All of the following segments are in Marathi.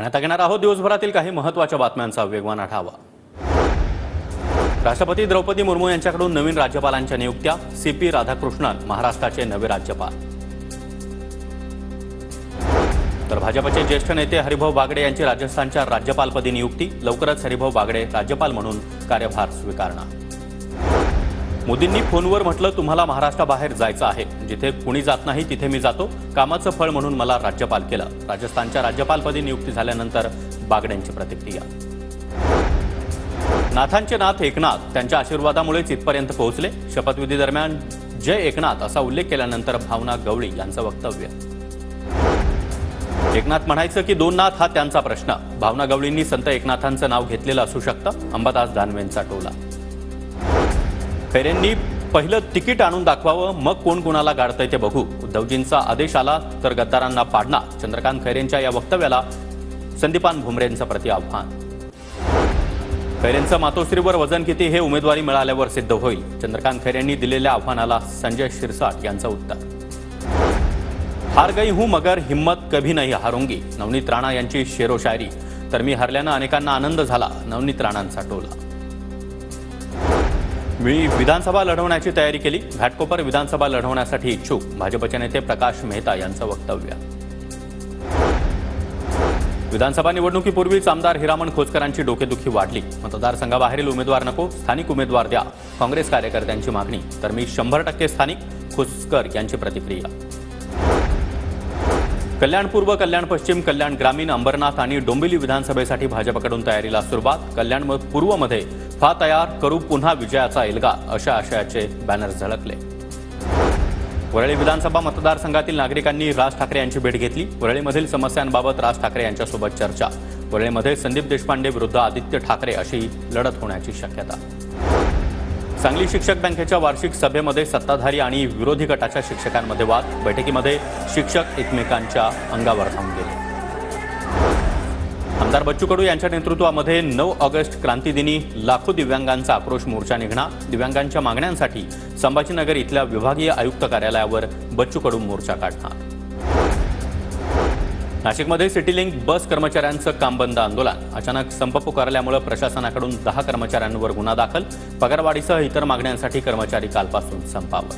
आणि आता घेणार आहोत दिवसभरातील काही महत्त्वाच्या बातम्यांचा वेगवान आढावा। राष्ट्रपती द्रौपदी मुर्मू यांच्याकडून नवीन राज्यपालांच्या नियुक्त्या। सीपी राधाकृष्णन महाराष्ट्राचे नवे राज्यपाल। तर भाजपचे ज्येष्ठ नेते हरिभाऊ बागडे यांची राजस्थानच्या राज्यपालपदी नियुक्ती। लवकरच हरिभाऊ बागडे राज्यपाल म्हणून कार्यभार स्वीकारणार। मोदींनी फोनवर म्हटलं, तुम्हाला महाराष्ट्राबाहेर जायचं आहे, जिथे कुणी जात नाही तिथे मी जातो, कामाचं फळ म्हणून मला राज्यपाल केलं। राजस्थानच्या राज्यपालपदी नियुक्ती झाल्यानंतर बागड्यांची प्रतिक्रिया। नाथांचे नाथ एकनाथ त्यांच्या आशीर्वादामुळेच इथपर्यंत पोहोचले। शपथविधी दरम्यान जय एकनाथ असा उल्लेख केल्यानंतर भावना गवळी यांचं वक्तव्य। एकनाथ म्हणायचं की दोन नाथ हा त्यांचा प्रश्न। भावना गवळींनी संत एकनाथांचं नाव घेतलेलं असू शकतं, अंबादास दानवेंचा टोला। खैरेंनी पहिलं तिकीट आणून दाखवावं, मग कोण कोणाला गाडतंय ते बघू। उद्धवजींचा आदेश आला तर गद्दारांना पाडणार। चंद्रकांत खैरेंच्या या वक्तव्याला संदीपान भुमरेंचं प्रतिआव्हान। खैरेंचं मातोश्रीवर वजन किती हे उमेदवारी मिळाल्यावर सिद्ध होईल। चंद्रकांत खैरेंनी दिलेल्या आव्हानाला संजय शिरसाट यांचं उत्तर। हार गई हूं मगर हिम्मत कभी नहीं हारूंगी, नवनीत राणा यांची शेरो शायरी। तर मी हरल्यानं अनेकांना आनंद झाला, नवनीत राणांचा टोला। मी विधानसभा लढवण्याची तयारी केली, घाटकोपर विधानसभा लढवण्यासाठी इच्छुक। भाजपचे नेते प्रकाश मेहता यांचं वक्तव्य। विधानसभा निवडणुकीपूर्वीच आमदार हिरामण खोचकरांची डोकेदुखी वाढली। मतदारसंघाबाहेरील उमेदवार नको, स्थानिक उमेदवार द्या, काँग्रेस कार्यकर्त्यांची मागणी। तर मी 100% स्थानिक, खोचकर यांची प्रतिक्रिया। कल्याण पूर्व, कल्याण पश्चिम, कल्याण ग्रामीण, अंबरनाथ आणि डोंबिवली विधानसभेसाठी भाजपकडून तयारीला सुरुवात। कल्याण पूर्वमध्ये फा तयार करू पुन्हा विजयाचा एल्गा अशा आशयाचे बॅनर झळकले। वरळी विधानसभा मतदारसंघातील नागरिकांनी राज ठाकरे यांची भेट घेतली। वरळीमधील समस्यांबाबत राज ठाकरे यांच्यासोबत चर्चा। वरळीमध्ये संदीप देशपांडे विरुद्ध आदित्य ठाकरे अशी लढत होण्याची शक्यता। सांगली शिक्षक बँकेच्या वार्षिक सभेमध्ये सत्ताधारी आणि विरोधी गटाच्या शिक्षकांमध्ये वाद। बैठकीमध्ये शिक्षक एकमेकांच्या अंगावर धावून गेले। आमदार बच्चू कडू यांच्या नेतृत्वामध्ये 9 ऑगस्ट क्रांतीदिनी लाखो दिव्यांगांचा आक्रोश मोर्चा निघणार। दिव्यांगांच्या मागण्यांसाठी संभाजीनगर इथल्या विभागीय आयुक्त कार्यालयावर बच्चू कडू मोर्चा काढणार। नाशिकमध्ये सिटीलिंक बस कर्मचाऱ्यांचं काम बंद आंदोलन। अचानक संप पुकारल्यामुळे प्रशासनाकडून 10 कर्मचाऱ्यांवर गुन्हा दाखल। पगारवाढीसह इतर मागण्यांसाठी कर्मचारी कालपासून संपावर।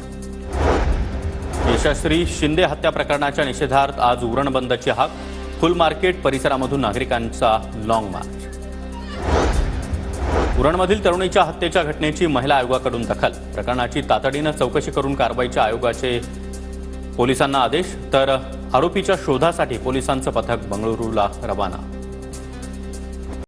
यशश्री शिंदे हत्या प्रकरणाच्या निषेधार्थ आज उरण बंदची हाक। फुल मार्केट परिसरामधून नागरिकांचा लॉंग मार्च। उरणमधील तरुणीच्या हत्येच्या घटनेची महिला आयोगाकडून दखल। प्रकरणाची तातडीनं चौकशी करून कारवाईच्या आयोगाचे पोलिसांना आदेश। तर आरोपीच्या शोधासाठी पोलिसांचं पथक बंगळुरूला रवाना।